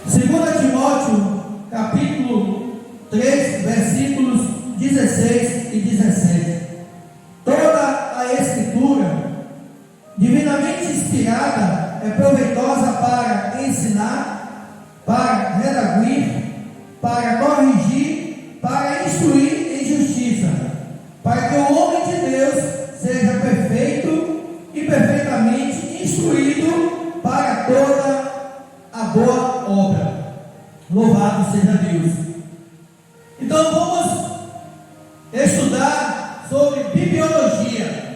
2 Timóteo, capítulo 3, versículos 16 e 17. Toda a Escritura, divinamente inspirada, é proveitosa para ensinar, para redarguir, para corrigir, para instruir em justiça, para que o homem de Deus seja perfeito e perfeitamente instruído para toda a boa obra. Louvado seja Deus. Então vamos estudar sobre bibliologia.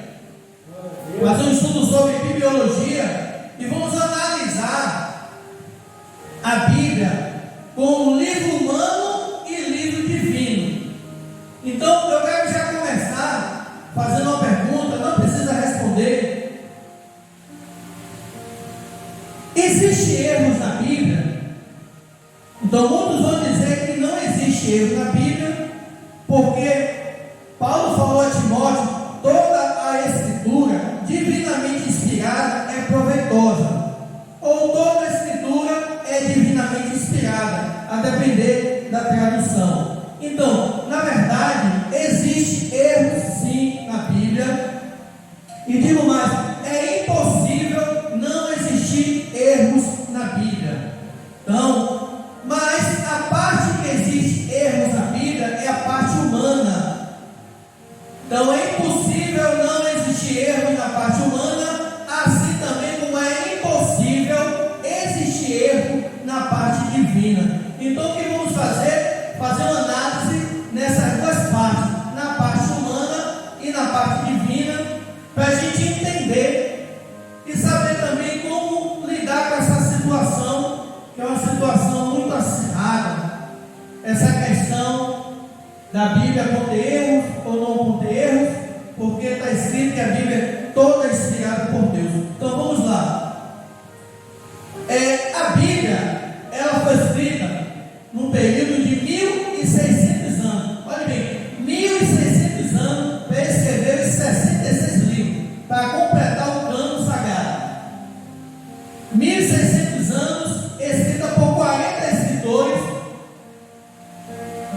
Fazer um estudo sobre bibliologia e vamos analisar a Bíblia como livro humano e livro divino. Então eu quero já começar fazendo uma pergunta, não precisa responder. Existem erros na Bíblia? Então muitos vão dizer que não existe erro na Bíblia, porque Paulo falou a Timóteo: toda a Escritura divinamente inspirada é proveitosa, ou toda a Escritura é divinamente inspirada, a depender da tradução. Então, na verdade, existe erros sim na Bíblia, e digo mais, é impossível não existir erros na Bíblia. Então, mas a parte que existe erros na Bíblia é a parte humana. Então é impossível não existir erro na parte humana, assim também como é impossível existir erro na parte divina. Então o que vamos fazer? Fazer uma análise nessas duas partes, na parte humana e na parte divina, para a gente entender e saber também como lidar com essa situação, que é uma situação muito acirrada, essa questão da Bíblia conter erros ou não conter erros, porque está escrito que a Bíblia é toda inspirada por Deus. Então vamos lá. A Bíblia, ela foi escrita num período de 1600 anos. Olha bem, 1600 anos para escrever os 66 livros, para completar o plano sagrado. 1600 anos, escrita por 40 escritores,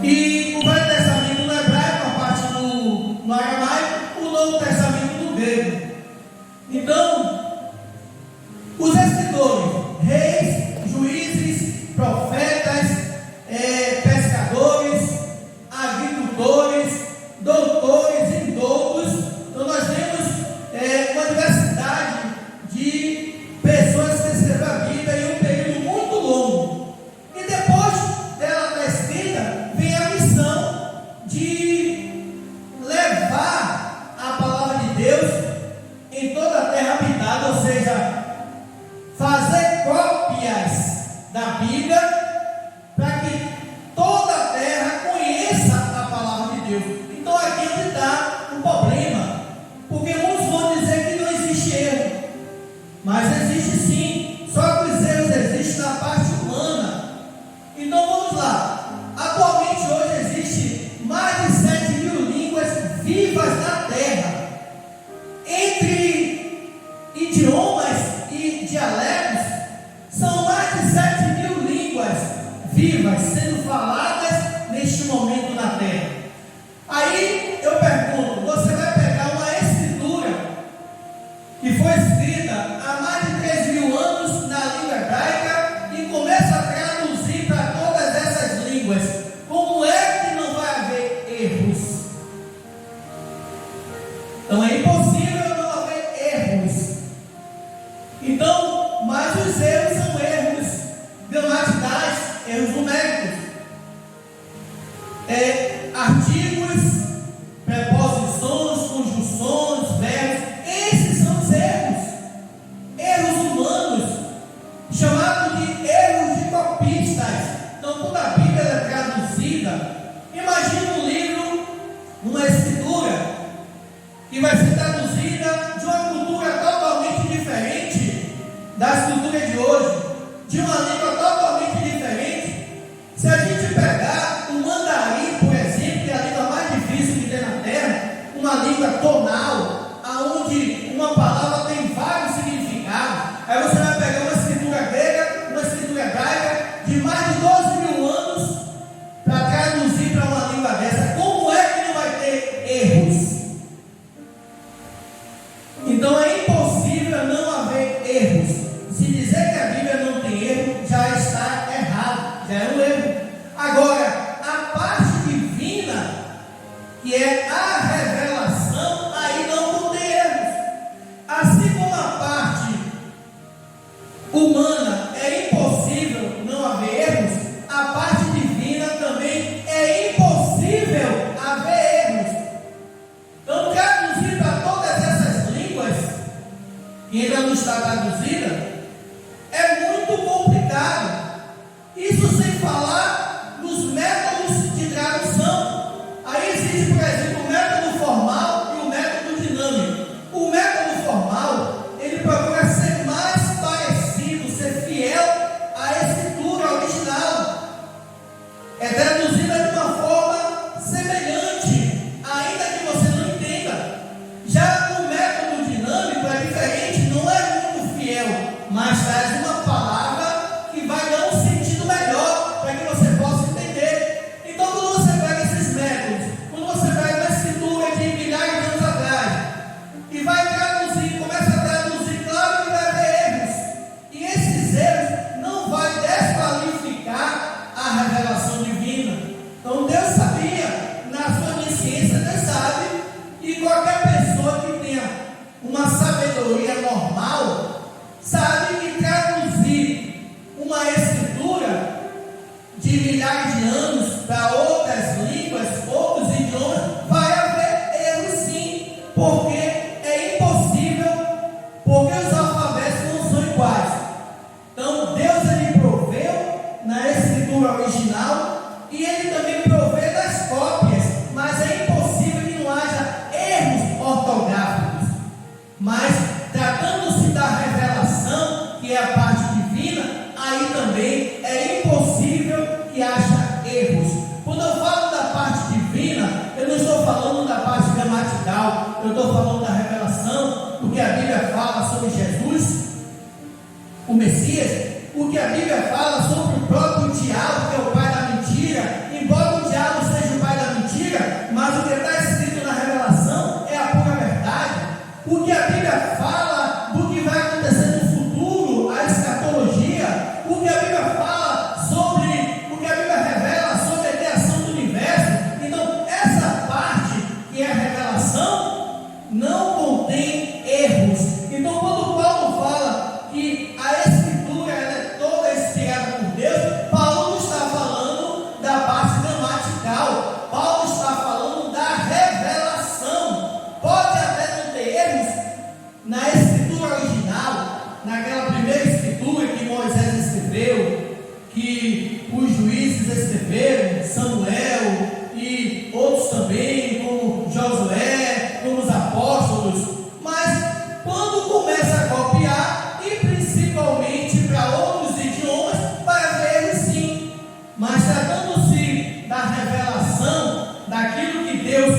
e o Velho Testamento no hebraico, a parte no aramaico, o Novo Testamento no grego. Então, os escritores, reis, juízes, profetas, pescadores, agricultores, doutores, indoutos. Então nós temos uma diversidade de pessoas que escreveram a Bíblia em um período muito longo. E depois dela estar escrita, vem a missão de levar a palavra de Deus em toda a terra habitada, ou seja, fazer cópias da Bíblia para que toda a terra conheça a palavra de Deus. Então aqui é onde está o problema, porque muitos vão dizer que não existe erro, mas existe sim, só que os erros existem na parte humana. Então vamos lá. Atualmente hoje existe mais de 7.000 línguas vivas na terra. Entre idiomas e dialetos, são mais de 7.000 línguas vivas sendo faladas neste momento na terra. Aí eu pergunto: você vai pegar uma escritura que foi escrita há mais de 3.000 anos na língua hebraica e começa a traduzir para todas essas línguas, como é que não vai haver erros? Então é impossível não haver erros. Então, mas os erros são erros gramaticais, erros numéricos, artigos, preposições, conjunções, verbos. Esses são os erros. Erros humanos, chamados de erros de copistas. Então, quando a Bíblia é traduzida, imagine um livro, uma escritura que vai ser traduzida de uma cultura totalmente diferente da escritura de hoje, de uma língua totalmente diferente. Se a gente pegar o mandarim, por exemplo, que é a língua mais difícil que tem na terra, uma língua tonal, aonde uma palavra tem vários significados, aí você vai pegar uma escritura grega, uma escritura hebraica, de de mais de 12 mil anos para traduzir para uma língua dessa. Como é que não vai ter erros? Então é impossível não haver erros. Se dizer que a Bíblia não tem erro, já está errado, já é um erro. Agora, a parte divina, que é a revelação, aí não contém erros. Assim como a parte humana é impossível não haver erros, a parte divina também é impossível haver erros. Então, traduzir para todas essas línguas, que ainda não está traduzida, é muito complicado. Isso sem falar nos métodos de tradução. Aí existe, por exemplo, o método formal e o método dinâmico. O método formal, ele procura ser mais parecido, ser fiel à escritura original. É traduzida de uma forma semelhante, ainda que você não entenda. Já o método dinâmico é diferente, não é muito fiel, mas traz uma palavra que vai dar um sentido melhor para que você possa entender. Então, quando você pega esses métodos, quando você pega uma escritura de milhares de anos atrás e vai traduzir, começa a traduzir, claro que vai haver erros, e esses erros não vai desqualificar a revelação divina. Então, Deus sabia, na sua onisciência, Deus sabe, e qualquer pessoa que tenha uma sabedoria normal sabe que traduzir uma escritura de milhares de anos para outras línguas, outros idiomas, vai haver erros sim, porque é impossível, porque os alfabetos não são iguais. Então Deus, ele proveu na escritura original e ele também provê das cópias, mas é impossível que não haja erros ortográficos. Mas tratando-se da revelação, que é a parte divina, aí também é impossível que haja erros. Quando eu falo da parte divina, eu não estou falando da parte gramatical, eu estou falando da revelação, porque a Bíblia fala sobre Jesus, o Messias, o que a Bíblia fala sobre o próprio diabo, que é o pai da mentira. Embora o diabo seja o pai da mentira, mas o que está escrito na revelação é a pura verdade. O que a Bíblia fala do que vai acontecer no futuro, a escatologia, o que a Bíblia fala sobre, o que a Bíblia revela sobre a criação do universo. Então, essa parte que é a revelação não contém erros. Então, quando Paulo fala que a escritura ela é toda inspirada por Deus, Paulo não está falando da parte gramatical, Paulo está falando da revelação. Pode até não ter erros na escritura original, naquela primeira escritura que Moisés escreveu, que os juízes escreveram, Samuel e outros também, como Josué, como os apóstolos. Mas quando começa a copiar, e principalmente para outros idiomas, vai haver erros sim. Mas tratando-se da revelação, daquilo que Deus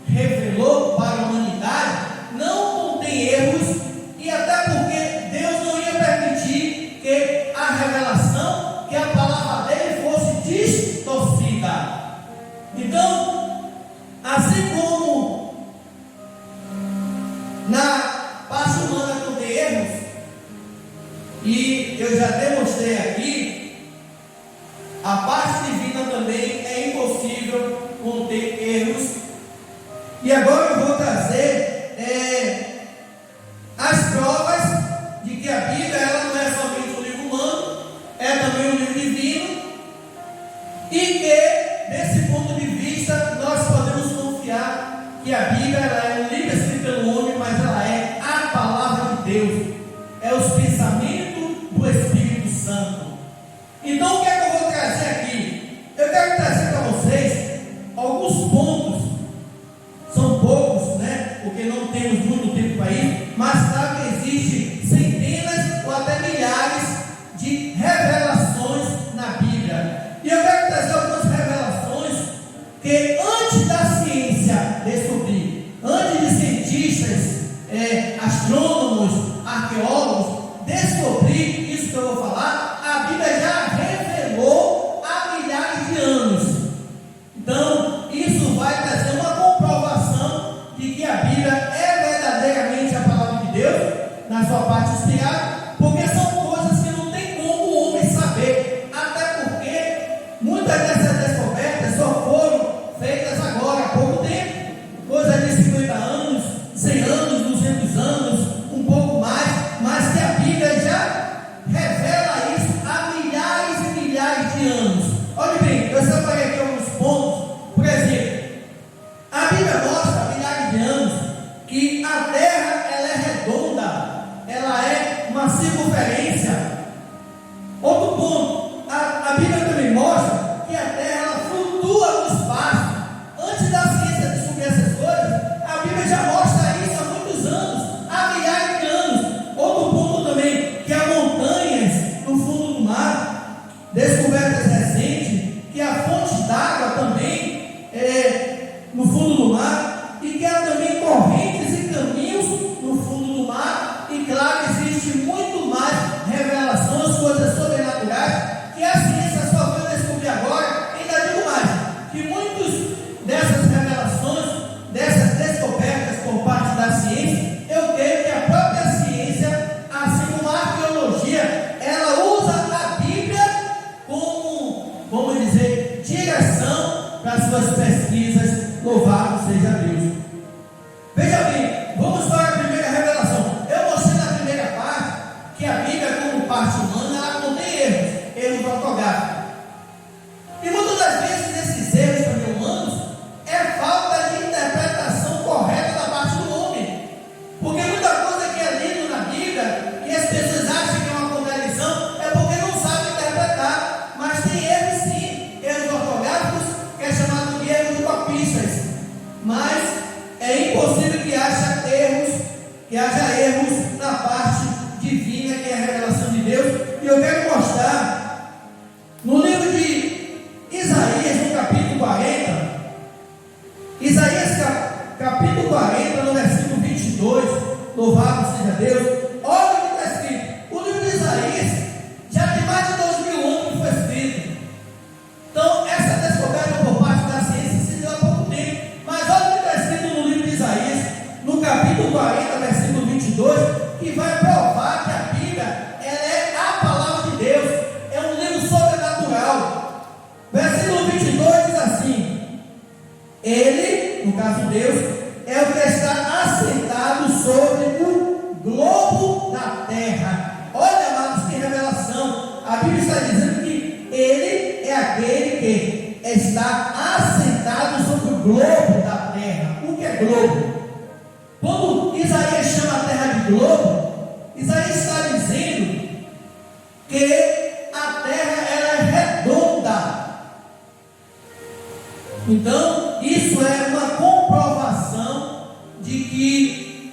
revelou para a humanidade, não contém erros, e até porque Deus não ia permitir que a revelação, que a palavra dele fosse distorcida. Então, assim como na parte humana contém erros, e eu já demonstrei aqui, a parte divina também é impossível conter erros. E agora eu vou trazer as provas de que a Bíblia ela não é somente um livro humano, é também um livro divino, e que, desse ponto de vista, nós podemos confiar que a Bíblia ela é um livro escrito pelo homem, mas ela é a palavra de Deus, é os pensamentos do Espírito Santo. Então, o que é que eu vou trazer aqui? Eu quero trazer para vocês alguns pontos. São poucos, né? Porque não temos muito tempo para ir, mas sabe que existe centenas ou até milhares de revelações na Bíblia. E eu quero trazer algumas revelações que antes da ciência descobrir, antes Ele, no caso Deus, é o que está assentado sobre o globo da terra. Olha, amados, que revelação. A Bíblia está dizendo que Ele é aquele que está assentado sobre o globo da terra. O que é globo? Quando Isaías chama a terra de globo, Isaías está dizendo que a terra ela é redonda. Então, isso é uma comprovação de que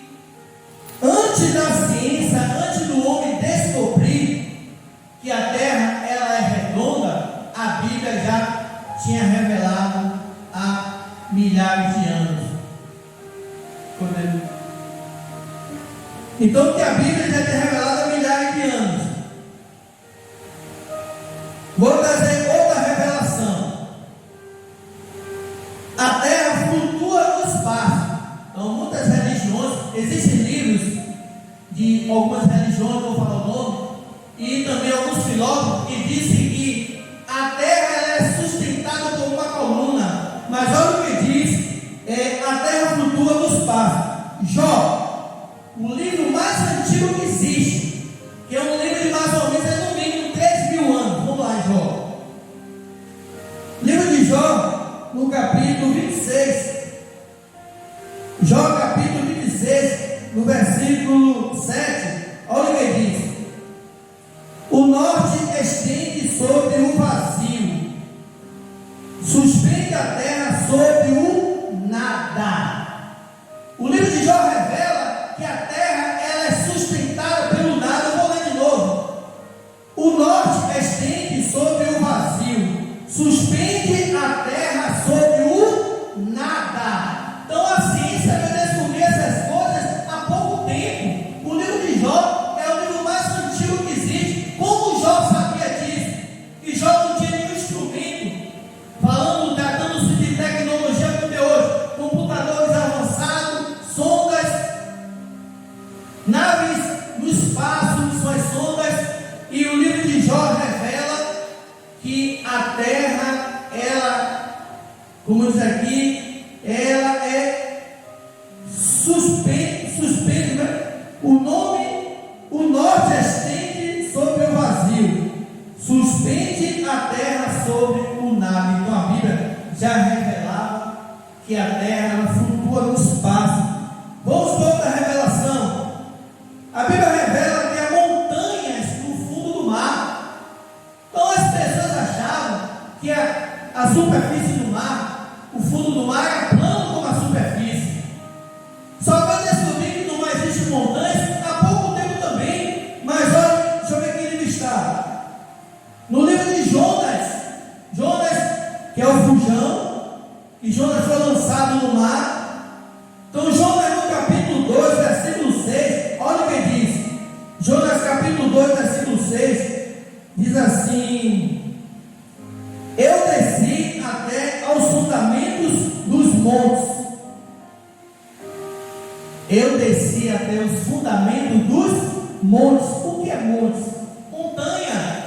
antes da ciência, antes do homem descobrir que a terra ela é redonda, a Bíblia já tinha revelado há milhares de anos. Então, que a Bíblia já tinha revelado há milhares de anos. Vou trazer outra revelação. A terra flutua no espaço. Então, muitas religiões, existem livros de algumas religiões, vou falar o nome, e também alguns filósofos que dizem que a terra ela é sustentada por uma coluna. Mas olha o que diz: a terra flutua no espaço. Jó, o livro mais antigo que existe, que é um livro de mais ou menos, no mínimo 3.000 anos. Vamos lá, Jó. Livro de Jó, no capítulo 26. Jó, capítulo 26, no versículo 7. Olha o que diz: o norte estende sobre o vazio, suspende a terra sobre o nada. O livro de Jó revela que a terra ela é sustentada pelo nada. Eu vou ler de novo. O norte estende sobre o vazio, suspende a terra sobre o nada. Então a ciência vai descobrir essas coisas há pouco tempo. O livro de Jó é o livro mais antigo que existe. Como Jó sabia disso? Que Jó não tinha nenhum instrumento, tratando-se de tecnologia como de hoje, computadores avançados, sondas, naves no espaço, missões sondas, e o livro de Jó revela que a terra, ela, como diz aqui, ela é suspende, né? O norte estende sobre o vazio, suspende a terra sobre o nada. Então a Bíblia já revelava que a terra ela flutua no espaço. Vamos para outra revelação. A Bíblia revela que há montanhas no fundo do mar. Então as pessoas achavam que a superfície do mar, o fundo do mar era plano como a superfície. Só vai descobrir que não existe montanhas há pouco tempo também. Mas olha, deixa eu ver que livro está. No livro de Jonas, que é o fujão, e Jonas foi lançado no mar. Então Jonas no capítulo 2, versículo 6, olha o que diz. Jonas capítulo 2, versículo 6, diz assim: eu desci até aos fundamentos dos montes. Eu desci até os fundamentos dos montes. O que é montes? Montanha.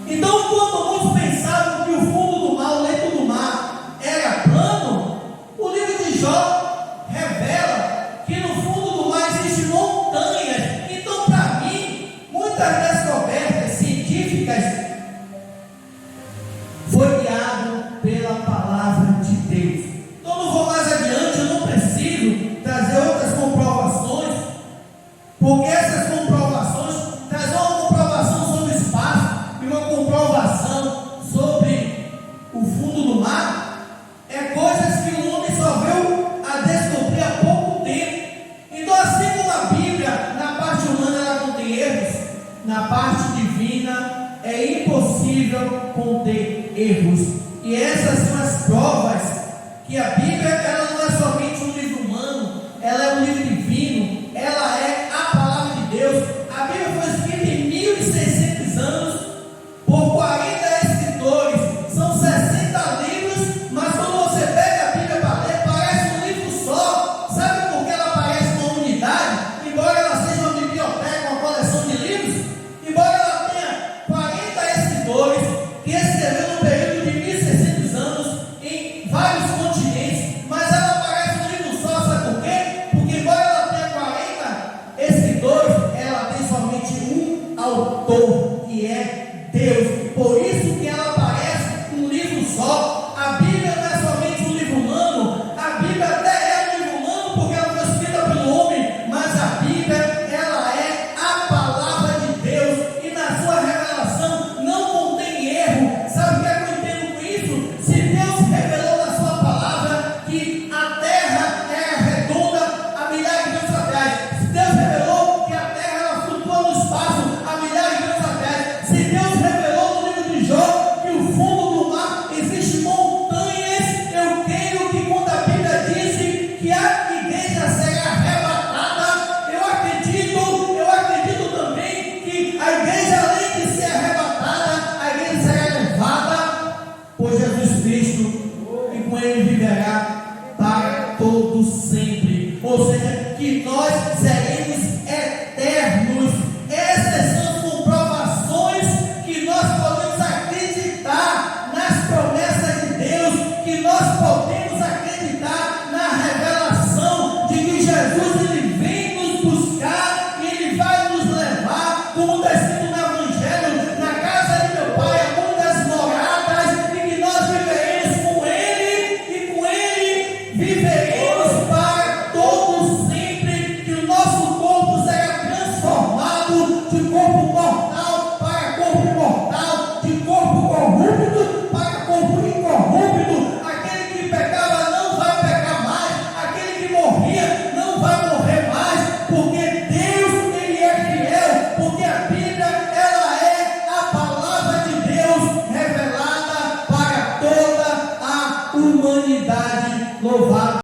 Então, quando muitos pensavam que o fundo do mar, o leito do mar, era plano, o livro de Jó revela que no fundo do mar existem montanhas. Então, para mim, muitas descobertas científicas foi guiado pela palavra de Deus. Então, não vou mais adiante, eu não preciso trazer outras comprovações, porque essas comprovações trazem uma comprovação sobre o espaço e uma comprovação sobre o fundo do mar. É coisas que o homem só veio a descobrir há pouco tempo. Então, assim como a Bíblia, na parte humana ela contém erros, na parte divina é impossível conter erros. E essas são as provas que a Bíblia ela não é somente um livro humano, ela é um livro divino, ela é a palavra de Deus. A Bíblia foi escrita em 1600 anos por 40 escritores, são 60 livros, mas quando você pega a Bíblia para ler, parece um livro só. Sabe por que ela parece uma unidade? Embora ela seja uma biblioteca, uma coleção de livros, embora ela tenha 40 escritores que escreveram